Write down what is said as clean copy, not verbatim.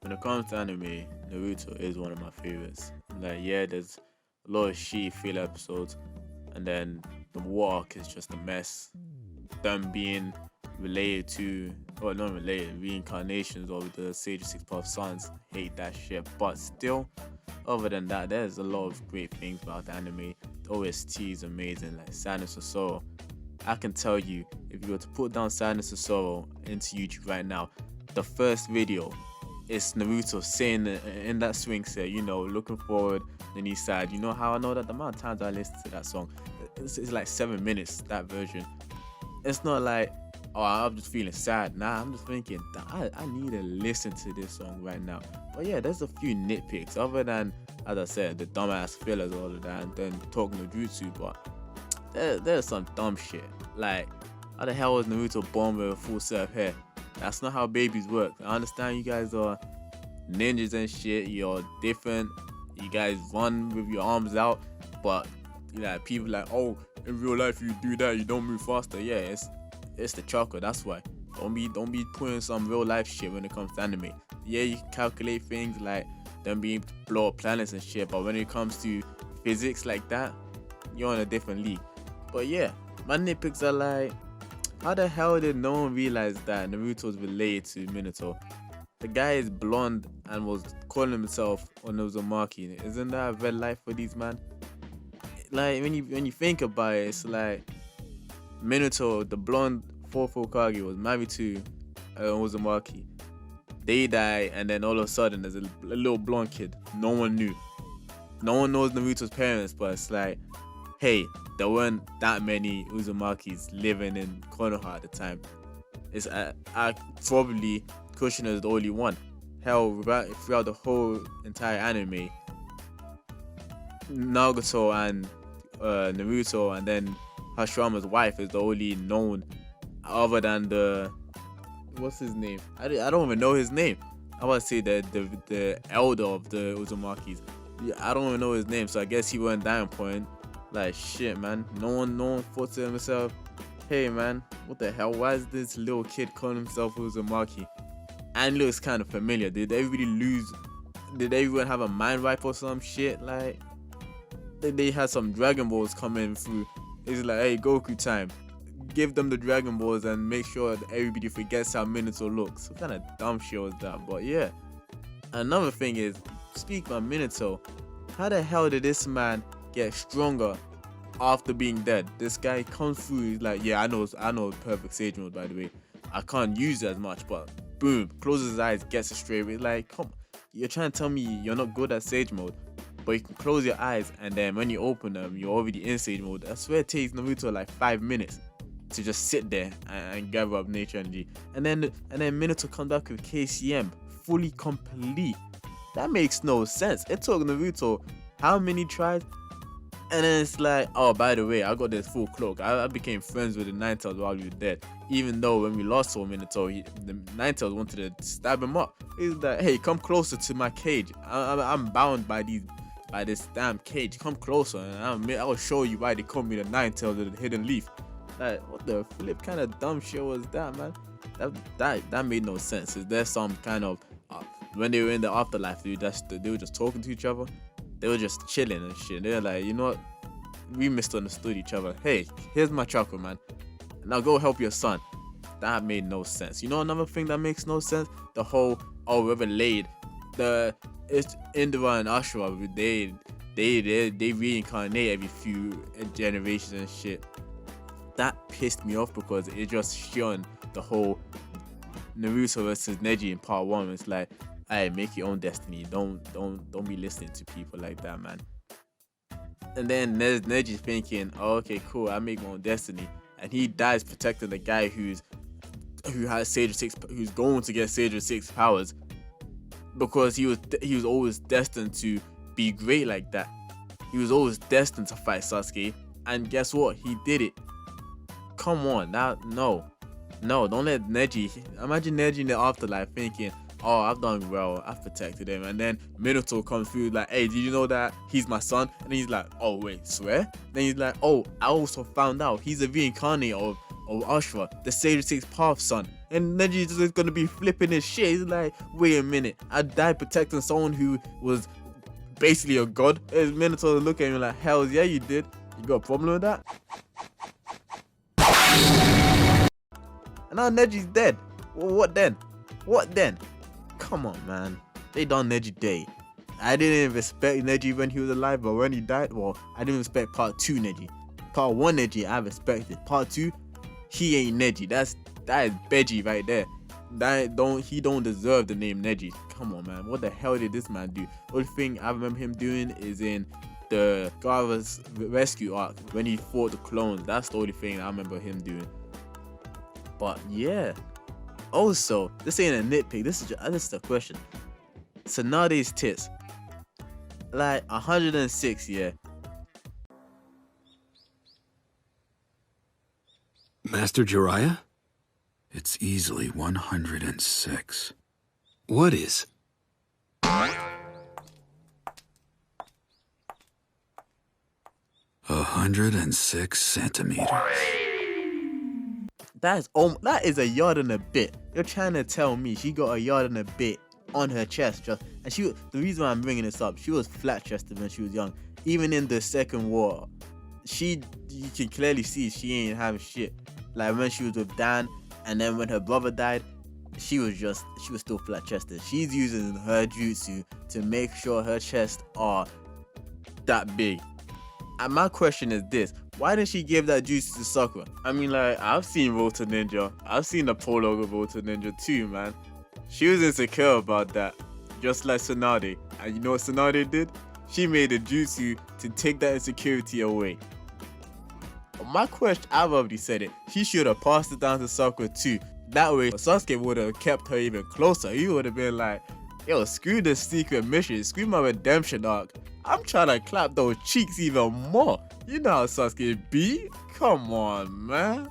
When it comes to anime, Naruto is one of my favorites. Like, yeah, there's a lot of shitty filler episodes, and then the war arc is just a mess. Them being related to, well, not related, reincarnations of the Sage of Six Path Sons. Hate that shit. But still, other than that, there's a lot of great things about the anime. The OST is amazing, like Sadness of Sorrow. I can tell you, if you were to put down Sadness of Sorrow into YouTube right now, the first video is Naruto sitting in that swing set, looking forward, then he's sad. You know how I know that? The amount of times I listened to that song, it's like 7 minutes, that version. It's not like, oh, I'm just feeling sad. Nah, I'm just thinking, I need to listen to this song right now. But yeah, there's a few nitpicks, other than, as I said, the dumbass fillers, all of that, and then talking to Jutsu, but there's some dumb shit. Like, how the hell was Naruto born with a full set of hair? That's not how babies work. I understand you guys are ninjas and shit. You're different. You guys run with your arms out. But people like, oh, in real life you do that, you don't move faster. Yeah, it's the chocolate. That's why. Don't be putting some real life shit when it comes to anime. Yeah, you can calculate things like them being able to blow up planets and shit. But when it comes to physics like that, you're on a different league. But yeah, my nitpicks are like, how the hell did no one realize that Naruto was related to Minato? The guy is blonde and was calling himself Onozumaki. Isn't that a red light for these man? Like, when you think about it, it's like Minato, the blonde fourth Hokage, was married to Onozumaki. They die, and then all of a sudden there's a little blonde kid. No one knew. No one knows Naruto's parents, but it's like, hey, there weren't that many Uzumakis living in Konoha at the time. It's probably Kushina is the only one. Hell, throughout the whole entire anime, Naruto and Naruto, and then Hashirama's wife is the only known, other than what's his name? I don't even know his name. I want to say the elder of the Uzumakis. Yeah, I don't even know his name, so I guess he wasn't that important. Like, shit, man. No one thought to himself, hey, man, what the hell? Why is this little kid calling himself Uzumaki? And looks kind of familiar. Did everybody lose? Did everyone have a mind wipe or some shit? Like, they had some Dragon Balls coming through. It's like, hey, Goku time. Give them the Dragon Balls and make sure that everybody forgets how Minato looks. What kind of dumb shit was that? But yeah. Another thing is, speaking of Minato, how the hell did this man get stronger after being dead? This guy comes through, he's like, yeah, I know perfect sage mode, by the way. I can't use it as much, but boom, closes his eyes, gets it straight away. Like, come, you're trying to tell me you're not good at sage mode, but you can close your eyes, and then when you open them, you're already in sage mode. I swear it takes Naruto like 5 minutes to just sit there and gather up nature energy. And then Minato comes back with KCM, fully complete. That makes no sense. It took Naruto how many tries? And then it's like, oh, by the way, I got this full cloak. I became friends with the Ninetales while we were dead. Even though when we lost for Minato, the Ninetales wanted to stab him up. He's like, hey, come closer to my cage. I'm bound by this damn cage. Come closer, and I'll show you why they call me the Ninetales of the Hidden Leaf. Like, what the flip kind of dumb shit was that, man? That made no sense. Is there some kind of when they were in the afterlife, they were just talking to each other? They were just chilling and shit. They were like, you know what? We misunderstood each other. Hey, here's my chakra, man. Now go help your son. That made no sense. You know another thing that makes no sense? The whole, oh, we're related. It's Indra and Ashura. They reincarnate every few generations and shit. That pissed me off because it just shone the whole Naruto versus Neji in part 1. It's like, hey, make your own destiny. Don't be listening to people like that, man. And then Neji's thinking, oh, okay, cool, I make my own destiny, and he dies protecting the guy who has Sage of Six, who's going to get Sage of Six powers, because he was always destined to be great like that. He was always destined to fight Sasuke, and guess what? He did it. Come on, now, no, don't let Neji. Imagine Neji in the afterlife thinking, oh, I've done well, I've protected him. And then Minato comes through like, hey, did you know that he's my son? And he's like, oh, wait, swear? Then he's like, oh, I also found out he's a reincarnate of Ashura, the Sage of Six Path son. and Neji's just gonna be flipping his shit. He's like, wait a minute, I died protecting someone who was basically a god. His Minotaur look at him like, hell yeah, you did. You got a problem with that? And now Neji's dead. Well, what then? What then? Come on, man. They done Neji day. I didn't even respect Neji when he was alive, but when he died, well, I didn't respect part 2 Neji. Part 1 Neji, I respected. Part 2, he ain't Neji. That is Beji right there. He don't deserve the name Neji. Come on, man. What the hell did this man do? The only thing I remember him doing is in the Gaara's rescue arc when he fought the clones. That's the only thing I remember him doing. But yeah. Also, this ain't a nitpick. This is a question. Tsunade's tits, like 106, yeah. Master Jiraiya? It's easily 106. What is? 106 centimeters. That is a yard and a bit. You're trying to tell me she got a yard and a bit on her chest, the reason why I'm bringing this up, she was flat chested when she was young. Even in the second war, you can clearly see she ain't having shit. Like when she was with Dan, and then when her brother died, she was still flat chested. She's using her jutsu to make sure her chest are that big. And my question is this: why didn't she give that jutsu to Sakura? I mean, like, I've seen Roto Ninja, I've seen the prologue of Roto Ninja too, man. She was insecure about that, just like Tsunade. And you know what Tsunade did? She made a jutsu to take that insecurity away. My question, I've already said it. She should have passed it down to Sakura too. That way, Sasuke would have kept her even closer. He would have been like, yo, screw this secret mission, screw my redemption arc. I'm trying to clap those cheeks even more. You know how Sasuke be? Come on, man.